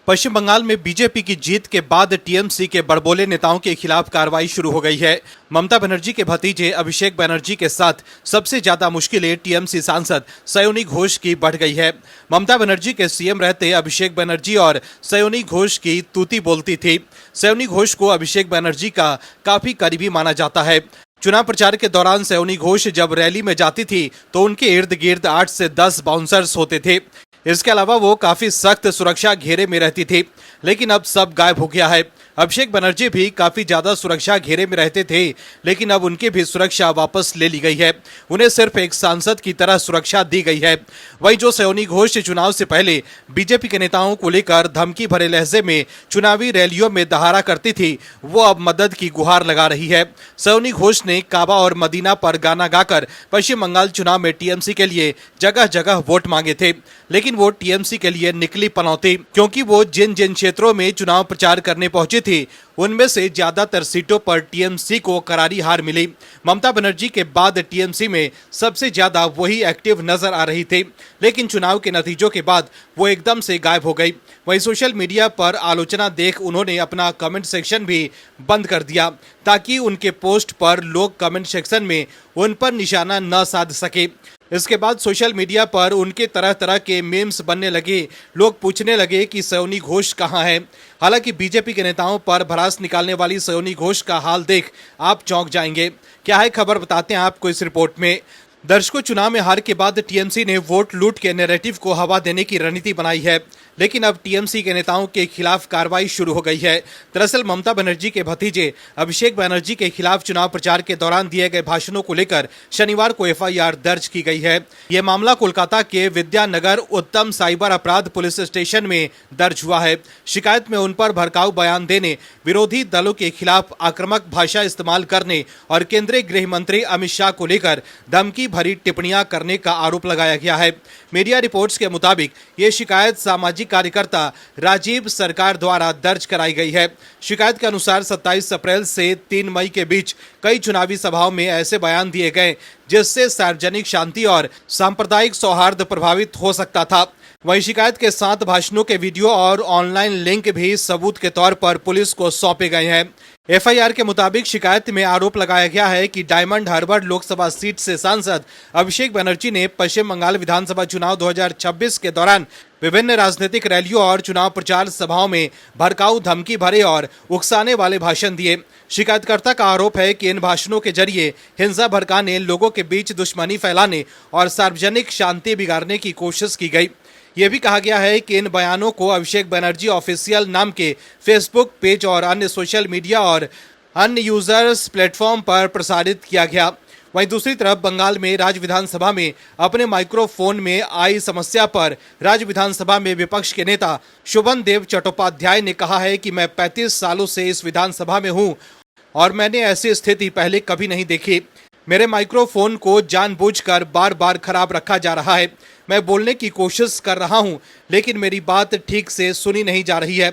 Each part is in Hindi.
पश्चिम बंगाल में बीजेपी की जीत के बाद टीएमसी के बड़बोले नेताओं के खिलाफ कार्रवाई शुरू हो गई है। ममता बनर्जी के भतीजे अभिषेक बनर्जी के साथ सबसे ज्यादा मुश्किलें टीएमसी सांसद सयोनी घोष की बढ़ गई है। ममता बनर्जी के सीएम रहते अभिषेक बनर्जी और सयोनी घोष की तूती बोलती थी। सयोनी घोष को अभिषेक बनर्जी का काफी करीबी माना जाता है। चुनाव प्रचार के दौरान सयोनी घोष जब रैली में जाती थी तो उनके इर्द गिर्द 8 से 10 बाउंसर्स होते थे। इसके अलावा वो काफी सख्त सुरक्षा घेरे में रहती थी, लेकिन अब सब गायब हो गया है। अभिषेक बनर्जी भी काफी ज्यादा सुरक्षा घेरे में रहते थे, लेकिन अब उनकी भी सुरक्षा वापस ले ली गई है। उन्हें सिर्फ एक सांसद की तरह सुरक्षा दी गई है। वहीं जो सयोनी घोष चुनाव से पहले बीजेपी के नेताओं को लेकर धमकी भरे लहजे में चुनावी रैलियों में दहाड़ा करती थी, वो अब मदद की गुहार लगा रही है। सयोनी घोष ने काबा और मदीना पर गाना गाकर पश्चिम बंगाल चुनाव में टीएमसी के लिए जगह जगह वोट मांगे थे, लेकिन वो टीएमसी के लिए निकली पनौती, क्योंकि वो जिन जिन क्षेत्रों में चुनाव प्रचार करने पहुंची थी उनमें से ज्यादातर सीटों पर टीएमसी को करारी हार मिली। ममता बनर्जी के बाद टीएमसी में सबसे ज्यादा वही एक्टिव नजर आ रही थी, लेकिन चुनाव के नतीजों के बाद वो एकदम से गायब हो गई। वहीं सोशल मीडिया पर आलोचना देख उन्होंने अपना कमेंट सेक्शन भी बंद कर दिया, ताकि उनके पोस्ट पर लोग कमेंट सेक्शन में उन पर निशाना न साध सके। इसके बाद सोशल मीडिया पर उनके तरह तरह के मीम्स बनने लगे। लोग पूछने लगे कि सयोनी घोष कहाँ है। हालांकि बीजेपी के नेताओं पर भड़ास निकालने वाली सयोनी घोष का हाल देख आप चौंक जाएंगे। क्या है खबर, बताते हैं आपको इस रिपोर्ट में। दर्शकों, चुनाव में हार के बाद टीएमसी ने वोट लूट के नैरेटिव को हवा देने की रणनीति बनाई है, लेकिन अब टीएमसी के नेताओं के खिलाफ कार्रवाई शुरू हो गई है। दरअसल ममता बनर्जी के भतीजे अभिषेक बनर्जी के खिलाफ चुनाव प्रचार के दौरान दिए गए भाषणों को लेकर शनिवार को एफआईआर दर्ज की गई है। यह मामला कोलकाता के विद्यानगर उत्तम साइबर अपराध पुलिस स्टेशन में दर्ज हुआ है। शिकायत में उन पर भड़काऊ बयान देने, विरोधी दलों के खिलाफ आक्रामक भाषा इस्तेमाल करने और केंद्रीय गृह मंत्री अमित शाह को लेकर धमकी भरी टिप्पणियां करने का आरोप लगाया गया है। मीडिया रिपोर्ट्स के मुताबिक ये शिकायत सामाजिक कार्यकर्ता राजीव सरकार द्वारा दर्ज कराई गई है। शिकायत के अनुसार 27 अप्रैल से 3 मई के बीच कई चुनावी सभाओं में ऐसे बयान दिए गए जिससे सार्वजनिक शांति और सांप्रदायिक सौहार्द प्रभावित हो सकता था। वहीं शिकायत के साथ भाषणों के वीडियो और ऑनलाइन लिंक भी सबूत के तौर पर पुलिस को सौंपे गए हैं। एफआईआर के मुताबिक शिकायत में आरोप लगाया गया है कि डायमंड हार्बर लोकसभा सीट से सांसद अभिषेक बनर्जी ने पश्चिम बंगाल विधानसभा चुनाव 2026 के दौरान विभिन्न राजनीतिक रैलियों और चुनाव प्रचार सभाओं में भड़काऊ, धमकी भरे और उकसाने वाले भाषण दिए। शिकायतकर्ता का आरोप है कि इन भाषणों के जरिए हिंसा भड़काने, लोगों के बीच दुश्मनी फैलाने और सार्वजनिक शांति बिगाड़ने की कोशिश की गई। यह भी कहा गया है कि इन बयानों को अभिषेक बनर्जी ऑफिशियल नाम के फेसबुक पेज और अन्य सोशल मीडिया और अन्य यूजर्स प्लेटफॉर्म पर प्रसारित किया गया। वहीं दूसरी तरफ बंगाल में राज्य विधानसभा में अपने माइक्रोफोन में आई समस्या पर राज्य विधानसभा में विपक्ष के नेता शोभन देव चट्टोपाध्याय ने कहा है कि मैं 35 सालों से इस विधानसभा में हूं और मैंने ऐसी स्थिति पहले कभी नहीं देखी। मेरे माइक्रोफोन को जानबूझकर बार बार खराब रखा जा रहा है। मैं बोलने की कोशिश कर रहा हूं, लेकिन मेरी बात ठीक से सुनी नहीं जा रही है।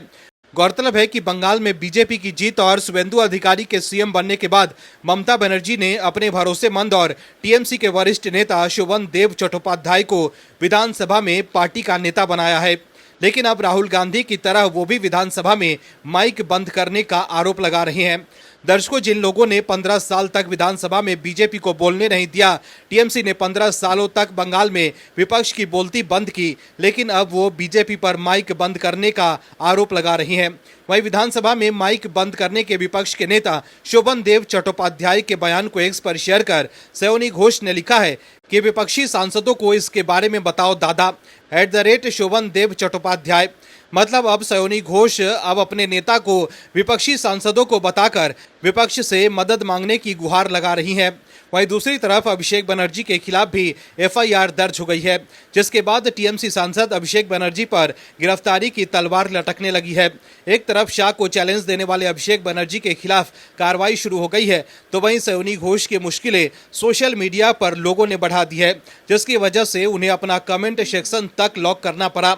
गौरतलब है कि बंगाल में बीजेपी की जीत और शुभेंदु अधिकारी के सीएम बनने के बाद ममता बनर्जी ने अपने भरोसेमंद और टीएमसी के वरिष्ठ नेता शोभन देव चट्टोपाध्याय को विधानसभा में पार्टी का नेता बनाया है, लेकिन अब राहुल गांधी की तरह वो भी विधानसभा में माइक बंद करने का आरोप लगा रहे हैं। दर्शकों, जिन लोगों ने 15 साल तक विधानसभा में बीजेपी को बोलने नहीं दिया, टीएमसी ने 15 सालों तक बंगाल में विपक्ष की बोलती बंद की, लेकिन अब वो बीजेपी पर माइक बंद करने का आरोप लगा रही हैं। वहीं विधानसभा में माइक बंद करने के विपक्ष के नेता शोभन देव चट्टोपाध्याय के बयान को एक्स पर शेयर कर सयोनी घोष ने लिखा है कि विपक्षी सांसदों को इसके बारे में बताओ दादा, @शोभन देव चट्टोपाध्याय। मतलब अब सयोनी घोष अब अपने नेता को विपक्षी सांसदों को बताकर विपक्ष से मदद मांगने की गुहार लगा रही हैं। वहीं दूसरी तरफ अभिषेक बनर्जी के खिलाफ भी एफआईआर दर्ज हो गई है, जिसके बाद टीएमसी सांसद अभिषेक बनर्जी पर गिरफ्तारी की तलवार लटकने लगी है। एक तरफ शाह को चैलेंज देने वाले अभिषेक बनर्जी के खिलाफ कार्रवाई शुरू हो गई है, तो वहीं सयोनी घोष की मुश्किलें सोशल मीडिया पर लोगों ने बढ़ा दी है, जिसकी वजह से उन्हें अपना कमेंट सेक्शन तक लॉक करना पड़ा।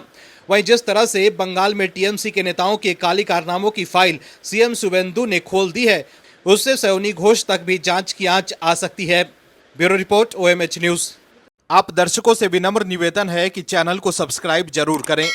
वहीं जिस तरह से बंगाल में टीएमसी के नेताओं के काले कारनामों की फाइल सीएम शुभेंदु ने खोल दी है, उससे सयोनी घोष तक भी जांच की आंच आ सकती है। Bureau report, OMH news. आप दर्शकों से विनम्र निवेदन है कि चैनल को सब्सक्राइब जरूर करें।